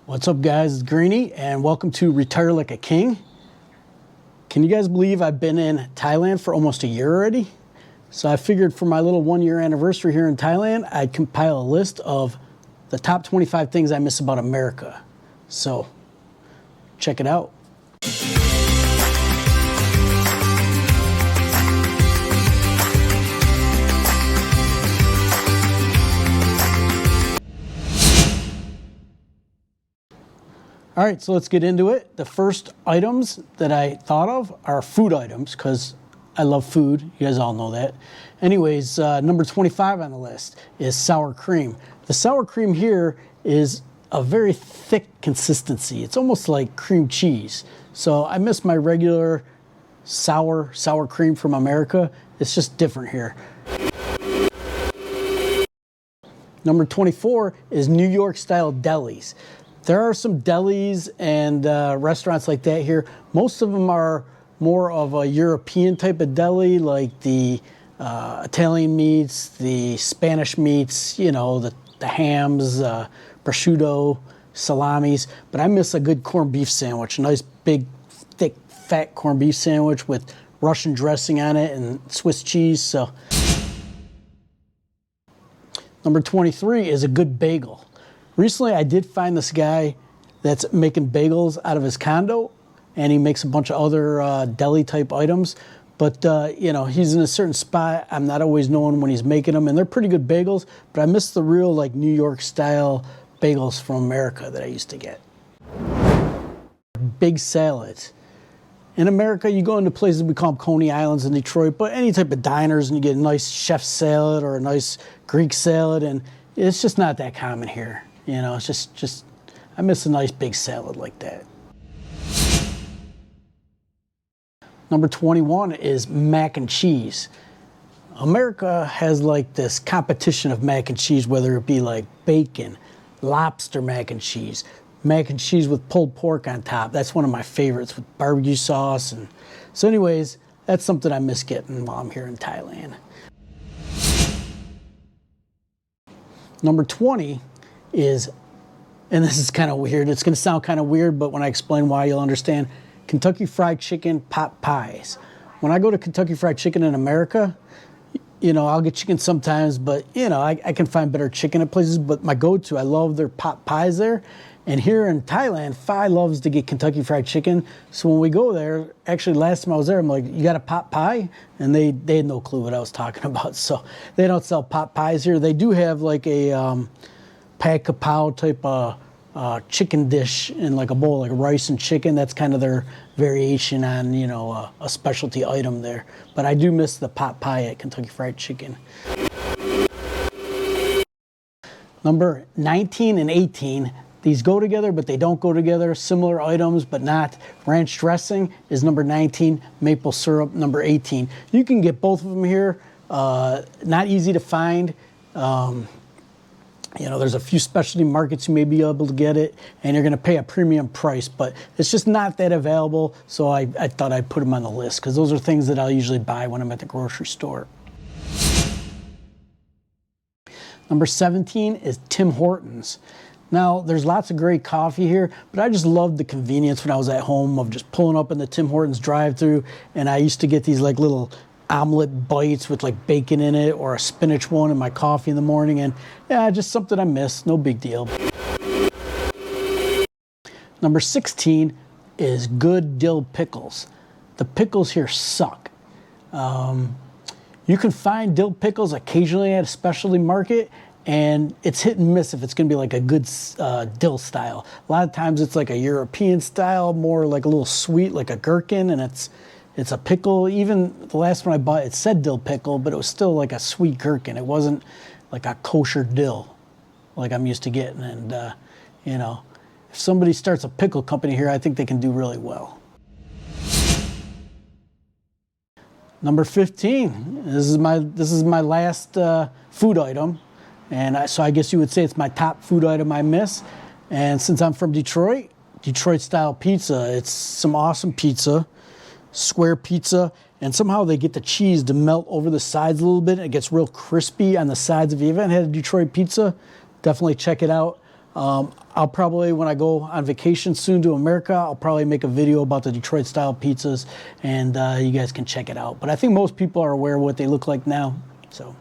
What's up, guys? It's Greeny, and welcome to Retire Like a King. Can you guys believe I've been in Thailand for almost a year already? So I figured for my little 1-year anniversary here in Thailand, I'd compile a list of the top 25 things I miss about America. So check it out. All right, so let's get into it. The first items that I thought of are food items because I love food. You guys all know that. Anyways, number 25 on the list is sour cream. The sour cream here is a very thick consistency. It's almost like cream cheese. So I miss my regular sour cream from America. It's just different here. Number 24 is New York style delis. There are some delis and restaurants like that here. Most of them are more of a European type of deli, like the Italian meats, the Spanish meats, you know, the hams, prosciutto, salamis. But I miss a good corned beef sandwich, a nice big, thick, fat corned beef sandwich with Russian dressing on it and Swiss cheese. So, number 23 is a good bagel. Recently, I did find this guy that's making bagels out of his condo, and he makes a bunch of other deli-type items. But, you know, he's in a certain spot. I'm not always knowing when he's making them, and they're pretty good bagels, but I miss the real, like, New York-style bagels from America that I used to get. Big salads. In America, you go into places, we call them Coney Islands in Detroit, but any type of diners, and you get a nice chef salad or a nice Greek salad, and it's just not that common here. You know, it's just, I miss a nice big salad like that. Number 21 is mac and cheese. America has like this competition of mac and cheese, whether it be like bacon, lobster mac and cheese with pulled pork on top. That's one of my favorites with barbecue sauce. And so anyways, that's something I miss getting while I'm here in Thailand. Number 20 is, and this is kind of weird, it's going to sound kind of weird, but when I explain why, you'll understand, Kentucky Fried Chicken pot pies. When I go to Kentucky Fried Chicken in America, you know, I'll get chicken sometimes, but, you know, I can find better chicken at places, but my go-to, I love their pot pies there. And here in Thailand, Phi loves to get Kentucky Fried Chicken. So when we go there, actually last time I was there, I'm like, you got a pot pie? And they had no clue what I was talking about. So they don't sell pot pies here. They do have like a pad kapow type of chicken dish in like a bowl, like rice and chicken. That's kind of their variation on, you know, a specialty item there. But I do miss the pot pie at Kentucky Fried Chicken. Number 19 and 18. These go together, but they don't go together. Similar items, but not. Ranch dressing is number 19. Maple syrup, number 18. You can get both of them here. Not easy to find. You know, there's a few specialty markets you may be able to get it, and you're going to pay a premium price, but it's just not that available, so I thought I'd put them on the list, because those are things that I'll usually buy when I'm at the grocery store. Number 17 is Tim Hortons. Now, there's lots of great coffee here, but I just loved the convenience when I was at home of just pulling up in the Tim Hortons drive-thru, and I used to get these like little omelet bites with like bacon in it or a spinach one in my coffee in the morning, and yeah, just something I miss, no big deal. Number 16 is good dill pickles. The pickles here suck. You can find dill pickles occasionally at a specialty market, and it's hit and miss if it's going to be like a good dill style. A lot of times it's like a European style, more like a little sweet, like a gherkin, and it's a pickle. Even the last one I bought, it said dill pickle, but it was still like a sweet gherkin. It wasn't like a kosher dill like I'm used to getting. And, you know, if somebody starts a pickle company here, I think they can do really well. Number 15, this is my last food item. And so I guess you would say it's my top food item I miss. And since I'm from Detroit, Detroit style pizza, it's some awesome pizza, square pizza, and somehow they get the cheese to melt over the sides a little bit. It gets real crispy on the sides. If you haven't had a Detroit pizza, definitely check it out. I'll probably, when I go on vacation soon to America, I'll probably make a video about the Detroit style pizzas, and you guys can check it out. But I think most people are aware of what they look like now. So,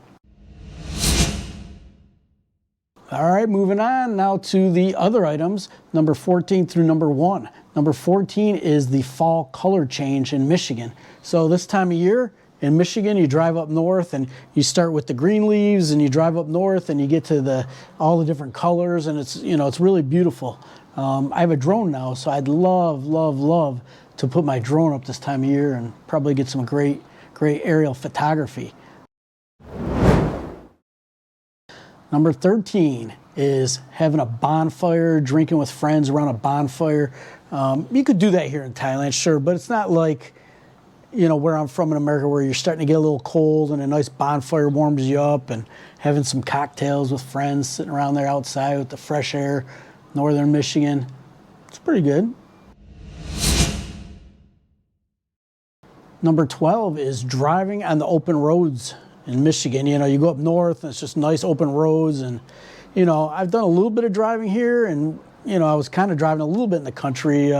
all right, moving on now to the other items, number 14 through number 1. Number 14 is the fall color change in Michigan. So this time of year in Michigan, you drive up north and you start with the green leaves, and you drive up north and you get to all the different colors, and it's really beautiful. I have a drone now, so I'd love to put my drone up this time of year and probably get some great aerial photography. Number 13 is having a bonfire, drinking with friends around a bonfire. You could do that here in Thailand, sure, but it's not like, where I'm from in America, where you're starting to get a little cold and a nice bonfire warms you up, and having some cocktails with friends, sitting around there outside with the fresh air, northern Michigan. It's pretty good. Number 12 is driving on the open roads in Michigan. You go up north and it's just nice open roads, and I've done a little bit of driving here, and I was kind of driving a little bit in the country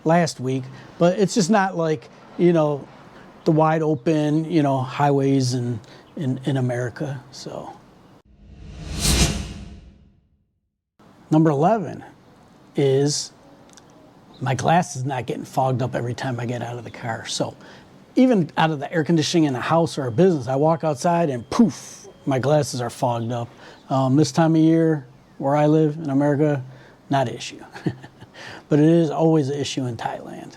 last week, but it's just not like the wide open highways in America. So number 11 is my glass is not getting fogged up every time I get out of the car. So even out of the air conditioning in a house or a business, I walk outside and poof, my glasses are fogged up. This time of year where I live in America, not an issue. But it is always an issue in Thailand.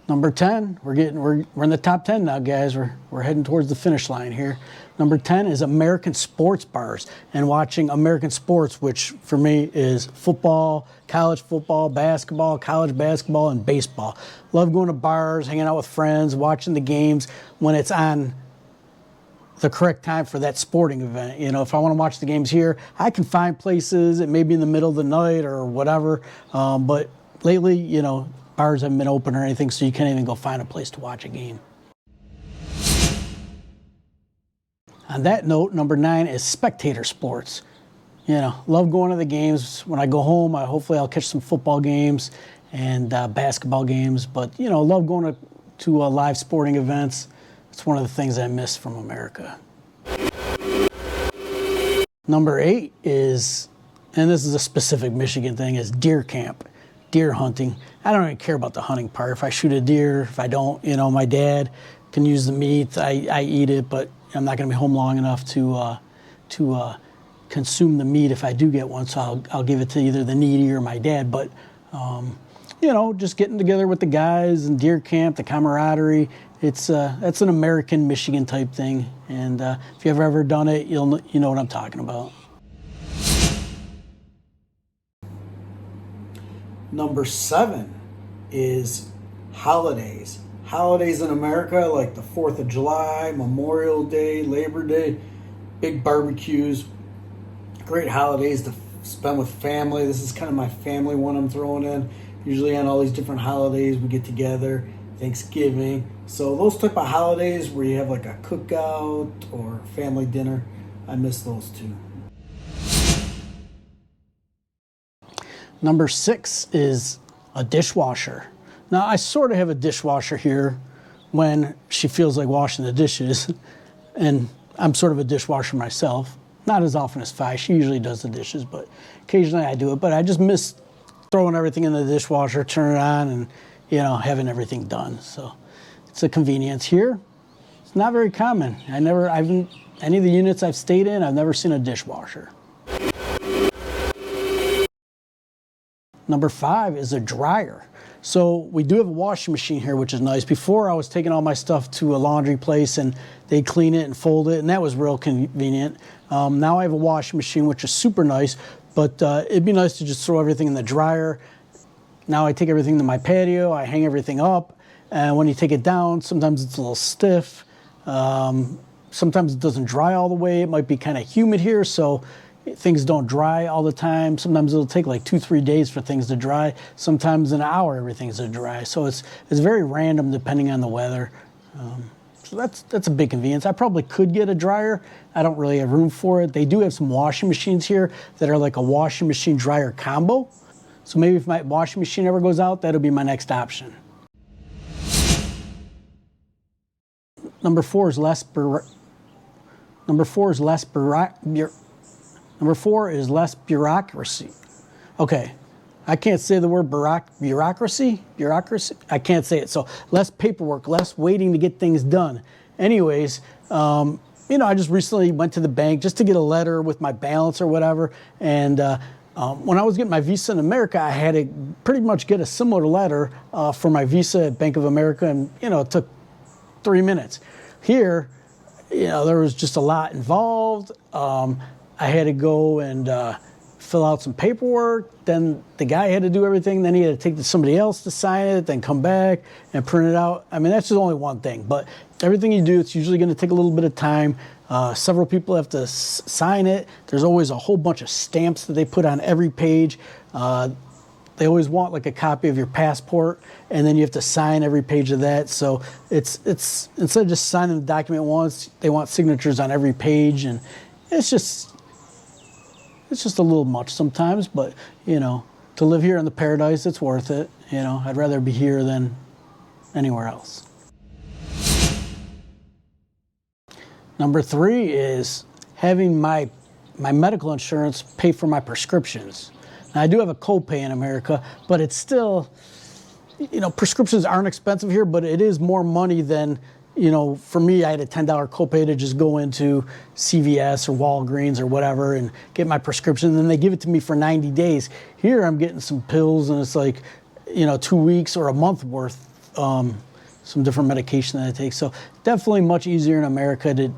Number 10, we're in the top 10 now, guys. We're heading towards the finish line here. Number 10 is American sports bars and watching American sports, which for me is football, college football, basketball, college basketball, and baseball. Love going to bars, hanging out with friends, watching the games when it's on the correct time for that sporting event. If I want to watch the games here, I can find places. It may be in the middle of the night or whatever. But lately, bars haven't been open or anything, so you can't even go find a place to watch a game. On that note, number 9 is Spectator Sports. Love going to the games. When I go home, hopefully I'll catch some football games and basketball games. But, love going to live sporting events. It's one of the things I miss from America. Number 8 is, and this is a specific Michigan thing, is deer camp, deer hunting. I don't even care about the hunting part. If I shoot a deer, if I don't, my dad can use the meat. I eat it, but I'm not going to be home long enough to consume the meat if I do get one. So I'll give it to either the needy or my dad. But just getting together with the guys and deer camp, the camaraderie. That's an American Michigan type thing. And if you've ever done it, you know what I'm talking about. Number 7 is holidays. Holidays in America, like the 4th of July, Memorial Day, Labor Day, big barbecues, great holidays to spend with family. This is kind of my family one I'm throwing in. Usually on all these different holidays, we get together, Thanksgiving. So those type of holidays where you have like a cookout or family dinner, I miss those too. Number 6 is a dishwasher. Now, I sort of have a dishwasher here when she feels like washing the dishes, and I'm sort of a dishwasher myself. Not as often as Fi. She usually does the dishes, but occasionally I do it. But I just miss throwing everything in the dishwasher, turn it on, and, having everything done. So it's a convenience here. It's not very common. Any of the units I've stayed in, I've never seen a dishwasher. Number 5 is a dryer. So we do have a washing machine here, which is nice. Before, I was taking all my stuff to a laundry place and they clean it and fold it, and that was real convenient. Now I have a washing machine, which is super nice, but it'd be nice to just throw everything in the dryer. Now I take everything to my patio, I hang everything up, and when you take it down, sometimes it's a little stiff. Sometimes it doesn't dry all the way. It might be kind of humid here, so things don't dry all the time. Sometimes it'll take like 2-3 days for things to dry. Sometimes in an hour everything's to dry. So it's very random depending on the weather. So that's a big convenience. I probably could get a dryer. I don't really have room for it. They do have some washing machines here that are like a washing machine dryer combo. So maybe if my washing machine ever goes out, that'll be my next option. Number four is less bureaucracy. Okay, I can't say the word bureaucracy. I can't say it. So less paperwork, less waiting to get things done. Anyways, I just recently went to the bank just to get a letter with my balance or whatever. And when I was getting my visa in America, I had to pretty much get a similar letter for my visa at Bank of America, and it took 3 minutes. Here, there was just a lot involved. I had to go and fill out some paperwork. Then the guy had to do everything. Then he had to take it to somebody else to sign it, then come back and print it out. I mean, that's just only one thing. But everything you do, it's usually going to take a little bit of time. Several people have to sign it. There's always a whole bunch of stamps that they put on every page. They always want like a copy of your passport, and then you have to sign every page of that. So it's instead of just signing the document once, they want signatures on every page, and it's just a little much sometimes. But to live here in the paradise, it's worth it. I'd rather be here than anywhere else. Number 3 is having my medical insurance pay for my prescriptions. Now, I do have a copay in America, but it's still, prescriptions aren't expensive here, but it is more money than, for me, I had a $10 copay to just go into CVS or Walgreens or whatever and get my prescription, and then they give it to me for 90 days. Here, I'm getting some pills, and it's like, 2 weeks or a month worth, some different medication that I take. So definitely much easier in America to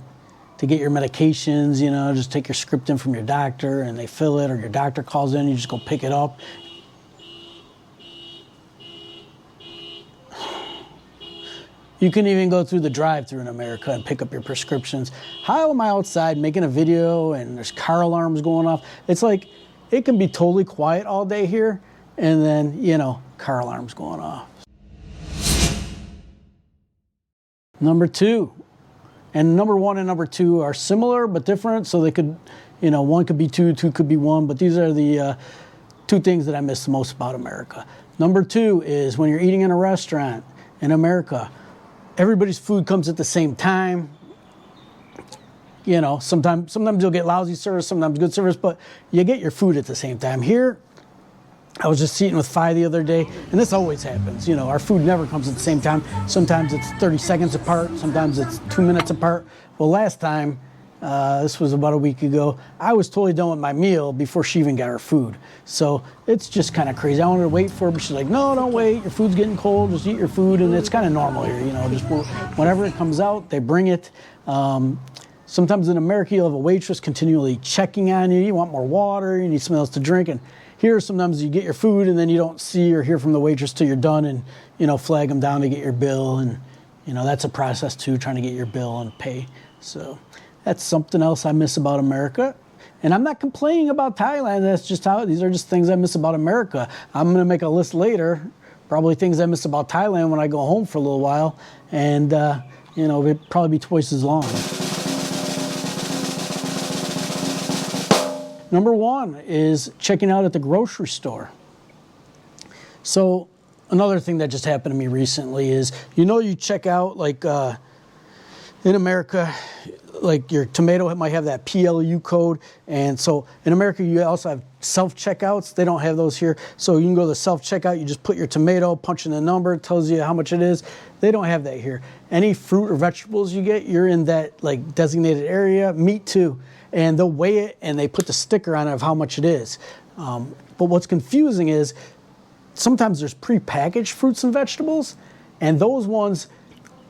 get your medications, just take your script in from your doctor and they fill it, or your doctor calls in, you just go pick it up. You can even go through the drive-thru in America and pick up your prescriptions. How am I outside making a video and there's car alarms going off? It's like, it can be totally quiet all day here, and then, car alarms going off. Number 2. And number 1 and number 2 are similar but different, so they could, 1 could be 2, 2 could be 1, but these are the 2 things that I miss the most about America. Number 2 is when you're eating in a restaurant in America, everybody's food comes at the same time. Sometimes you'll get lousy service, sometimes good service, but you get your food at the same time. Here, I was just eating with Phi the other day, and this always happens. Our food never comes at the same time. Sometimes it's 30 seconds apart. Sometimes it's 2 minutes apart. Well, last time, this was about a week ago, I was totally done with my meal before she even got her food. So it's just kind of crazy. I wanted to wait for her, but she's like, no, don't wait. Your food's getting cold. Just eat your food. And it's kind of normal here. Just whenever it comes out, they bring it. Sometimes in America, you'll have a waitress continually checking on you. You want more water. You need something else to drink. And here, sometimes you get your food and then you don't see or hear from the waitress till you're done, and, flag them down to get your bill. And, that's a process too, trying to get your bill and pay. So that's something else I miss about America. And I'm not complaining about Thailand. That's just these are just things I miss about America. I'm going to make a list later, probably things I miss about Thailand when I go home for a little while. And, it'll probably be twice as long. Number 1 is checking out at the grocery store. So another thing that just happened to me recently is, you check out like in America, like your tomato might have that PLU code. And so in America, you also have self-checkouts. They don't have those here. So you can go to the self-checkout, you just put your tomato, punch in the number, it tells you how much it is. They don't have that here. Any fruit or vegetables you get, you're in that like designated area. Meat too. And they'll weigh it and they put the sticker on it of how much it is. But what's confusing is sometimes there's prepackaged fruits and vegetables, and those ones,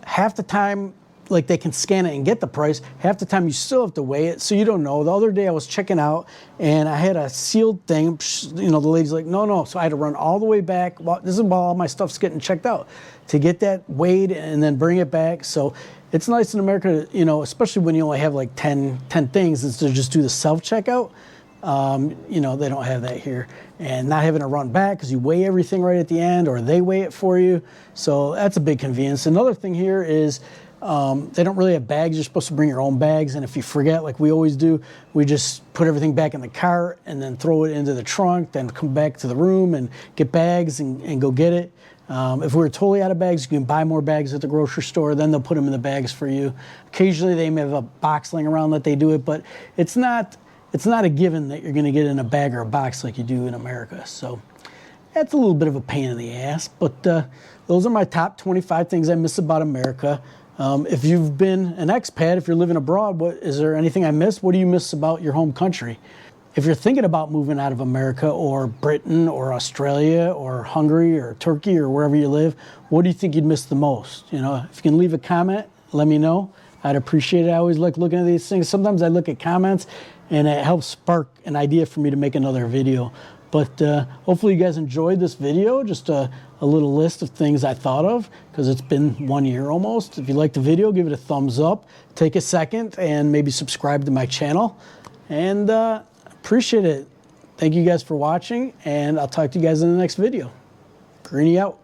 half the time, like they can scan it and get the price. Half the time you still have to weigh it, so you don't know. The other day I was checking out and I had a sealed thing. The lady's like, no. So I had to run all the way back. Well, this is while all my stuff's getting checked out to get that weighed and then bring it back. So it's nice in America, especially when you only have like 10 things, is to just do the self-checkout. They don't have that here. And not having to run back because you weigh everything right at the end, or they weigh it for you. So that's a big convenience. Another thing here is They don't really have bags. You're supposed to bring your own bags, and if you forget, like we always do, we just put everything back in the car and then throw it into the trunk, then come back to the room and get bags and go get it. If we're totally out of bags, you can buy more bags at the grocery store. Then they'll put them in the bags for you. Occasionally, they may have a box laying around that they do it, but it's not a given that you're going to get in a bag or a box like you do in America. So that's a little bit of a pain in the ass. But those are my top 25 things I miss about America. If you've been an expat, if you're living abroad, is there anything I missed? What do you miss about your home country? If you're thinking about moving out of America or Britain or Australia or Hungary or Turkey or wherever you live, what do you think you'd miss the most? You know, if you can leave a comment, let me know. I'd appreciate it. I always like looking at these things. Sometimes I look at comments and it helps spark an idea for me to make another video. But hopefully you guys enjoyed this video, just a little list of things I thought of, because it's been 1 year almost. If you liked the video, give it a thumbs up. Take a second and maybe subscribe to my channel. And appreciate it. Thank you guys for watching, and I'll talk to you guys in the next video. Greeny out.